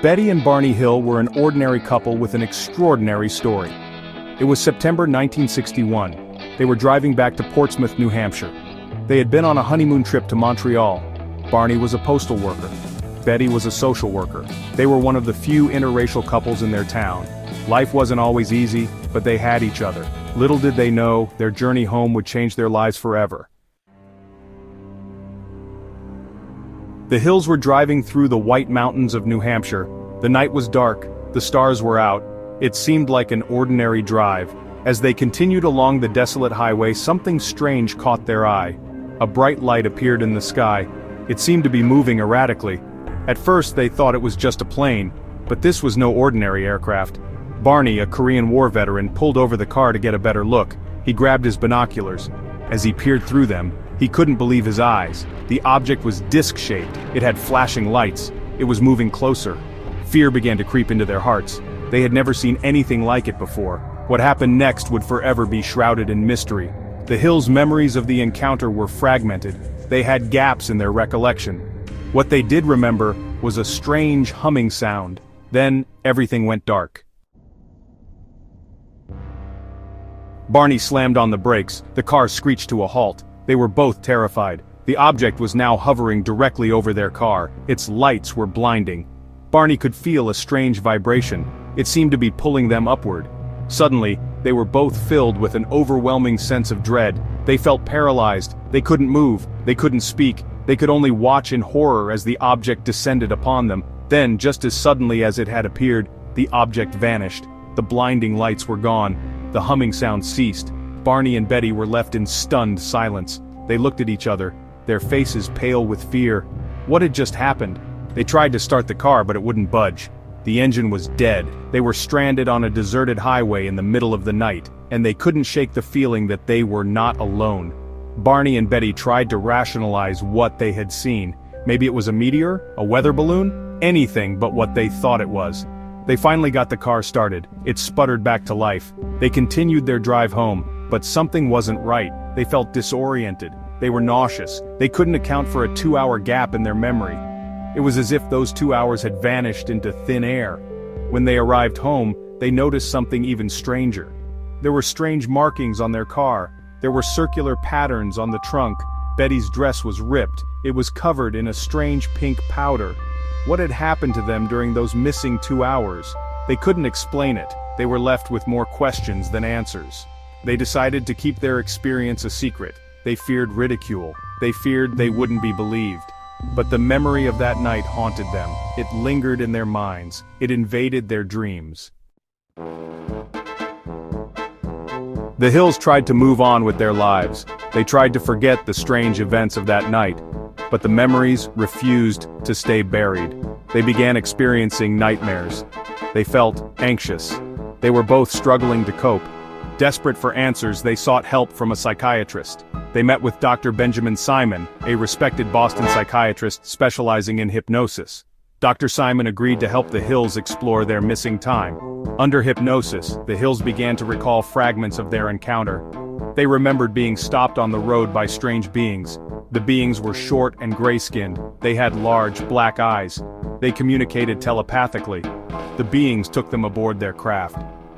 Betty and Barney Hill were an ordinary couple with an extraordinary story. It was September 1961. They were driving back to Portsmouth, New Hampshire. They had been on a honeymoon trip to Montreal. Barney was a postal worker. Betty was a social worker. They were one of the few interracial couples in their town. Life wasn't always easy, but they had each other. Little did they know, their journey home would change their lives forever. The Hills were driving through the White Mountains of New Hampshire. The night was dark, the stars were out. It seemed like an ordinary drive. As they continued along the desolate highway, something strange caught their eye. A bright light appeared in the sky. It seemed to be moving erratically. At first they thought it was just a plane, but this was no ordinary aircraft. Barney, a Korean War veteran, pulled over the car to get a better look. He grabbed his binoculars. As he peered through them, he couldn't believe his eyes. The object was disc-shaped. It had flashing lights. It was moving closer. Fear began to creep into their hearts. They had never seen anything like it before. What happened next would forever be shrouded in mystery. The Hills' memories of the encounter were fragmented. They had gaps in their recollection. What they did remember was a strange humming sound. Then, everything went dark. Barney slammed on the brakes. The car screeched to a halt. They were both terrified. The object was now hovering directly over their car. Its lights were blinding. Barney could feel a strange vibration. It seemed to be pulling them upward. Suddenly, they were both filled with an overwhelming sense of dread. They felt paralyzed. They couldn't move. They couldn't speak. They could only watch in horror as the object descended upon them. Then, just as suddenly as it had appeared, the object vanished. The blinding lights were gone. The humming sound ceased. Barney and Betty were left in stunned silence. They looked at each other, their faces pale with fear. What had just happened? They tried to start the car, but it wouldn't budge. The engine was dead. They were stranded on a deserted highway in the middle of the night, and they couldn't shake the feeling that they were not alone. Barney and Betty tried to rationalize what they had seen. Maybe it was a meteor, a weather balloon, anything but what they thought it was. They finally got the car started. It sputtered back to life. They continued their drive home, but something wasn't right. They felt disoriented. They were nauseous. They couldn't account for a 2-hour gap in their memory. It was as if those 2 hours had vanished into thin air. When they arrived home, they noticed something even stranger. There were strange markings on their car. There were circular patterns on the trunk. Betty's dress was ripped. It was covered in a strange pink powder. What had happened to them during those missing 2 hours? They couldn't explain it. They were left with more questions than answers. They decided to keep their experience a secret. They feared ridicule. They feared they wouldn't be believed. But the memory of that night haunted them. It lingered in their minds. It invaded their dreams. The Hills tried to move on with their lives. They tried to forget the strange events of that night. But the memories refused to stay buried. They began experiencing nightmares. They felt anxious. They were both struggling to cope. Desperate for answers, they sought help from a psychiatrist. They met with Dr. Benjamin Simon, a respected Boston psychiatrist specializing in hypnosis. Dr. Simon agreed to help the Hills explore their missing time. Under hypnosis, the Hills began to recall fragments of their encounter. They remembered being stopped on the road by strange beings. The beings were short and gray-skinned. They had large, black eyes. They communicated telepathically. The beings took them aboard their craft.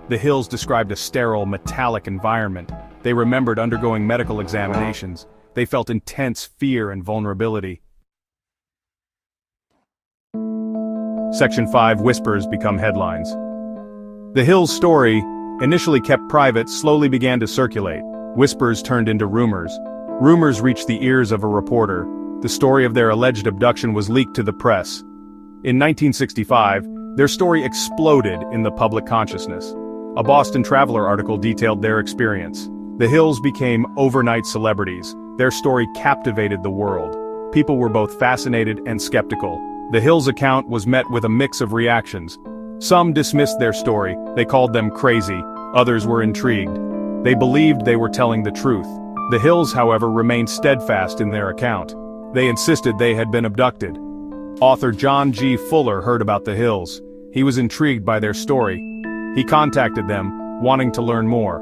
The Hills described a sterile, metallic environment. They remembered undergoing medical examinations. They felt intense fear and vulnerability. Section 5 Whispers become headlines. The Hills' story, initially kept private, slowly began to circulate. Whispers turned into rumors. Rumors reached the ears of a reporter. The story of their alleged abduction was leaked to the press. In 1965, their story exploded in the public consciousness. A Boston Traveler article detailed their experience. The Hills became overnight celebrities. Their story captivated the world. People were both fascinated and skeptical. The Hills' account was met with a mix of reactions. Some dismissed their story. They called them crazy. Others were intrigued. They believed they were telling the truth. The Hills, however, remained steadfast in their account. They insisted they had been abducted. Author John G. Fuller heard about the Hills. He was intrigued by their story. He contacted them, wanting to learn more.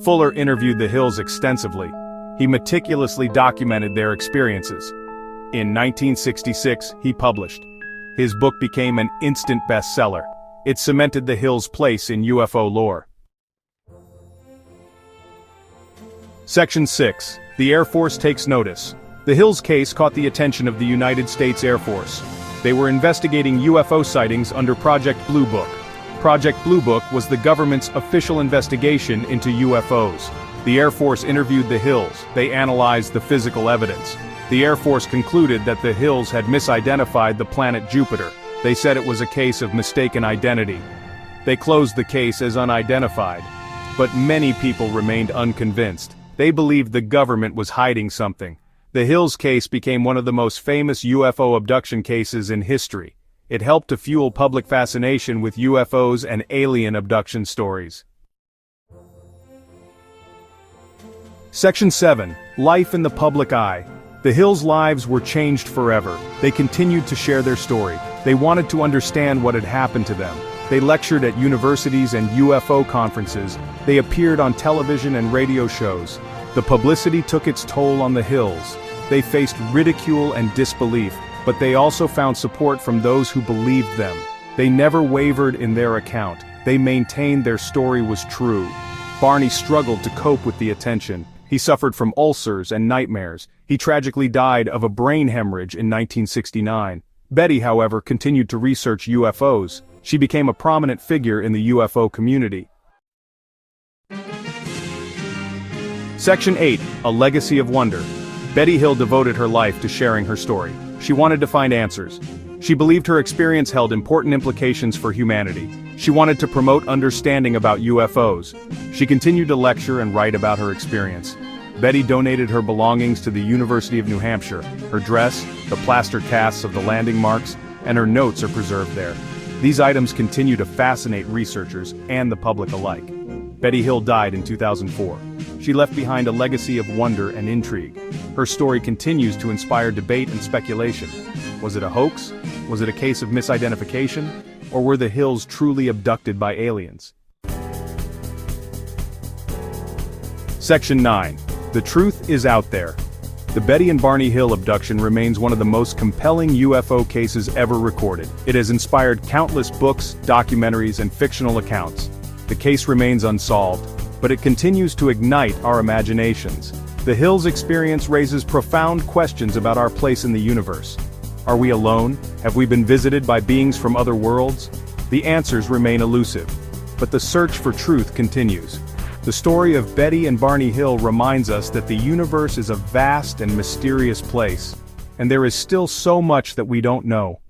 Fuller interviewed the Hills extensively. He meticulously documented their experiences. In 1966, he published His book became an instant bestseller. It cemented the Hills' place in UFO lore. Section 6. The Air Force takes notice. The Hills case caught the attention of the United States Air Force. They were investigating UFO sightings under Project Blue Book. Project Blue Book was the government's official investigation into UFOs. The Air Force interviewed the Hills. They analyzed the physical evidence. The Air Force concluded that the Hills had misidentified the planet Jupiter. They said it was a case of mistaken identity. They closed the case as unidentified. But many people remained unconvinced. They believed the government was hiding something. The Hills case became one of the most famous UFO abduction cases in history. It helped to fuel public fascination with UFOs and alien abduction stories. Section 7. Life in the public eye. The Hills' lives were changed forever. They continued to share their story. They wanted to understand what had happened to them. They lectured at universities and UFO conferences. They appeared on television and radio shows. The publicity took its toll on the Hills. They faced ridicule and disbelief, but they also found support from those who believed them. They never wavered in their account. They maintained their story was true. Barney struggled to cope with the attention. He suffered from ulcers and nightmares. He tragically died of a brain hemorrhage in 1969. Betty, however, continued to research UFOs. She became a prominent figure in the UFO community. Section 8. A Legacy of Wonder. Betty Hill devoted her life to sharing her story. She wanted to find answers. She believed her experience held important implications for humanity. She wanted to promote understanding about UFOs. She continued to lecture and write about her experience. Betty donated her belongings to the University of New Hampshire. Her dress, the plaster casts of the landing marks, and her notes are preserved there. These items continue to fascinate researchers and the public alike. Betty Hill died in 2004. She left behind a legacy of wonder and intrigue. Her story continues to inspire debate and speculation. Was it a hoax? Was it a case of misidentification? Or were the Hills truly abducted by aliens? Section 9. The truth is out there. The Betty and Barney Hill abduction remains one of the most compelling UFO cases ever recorded. It has inspired countless books, documentaries, and fictional accounts. The case remains unsolved, but it continues to ignite our imaginations. The Hills experience raises profound questions about our place in the universe. Are we alone? Have we been visited by beings from other worlds? The answers remain elusive, but the search for truth continues. The story of Betty and Barney Hill reminds us that the universe is a vast and mysterious place, and there is still so much that we don't know.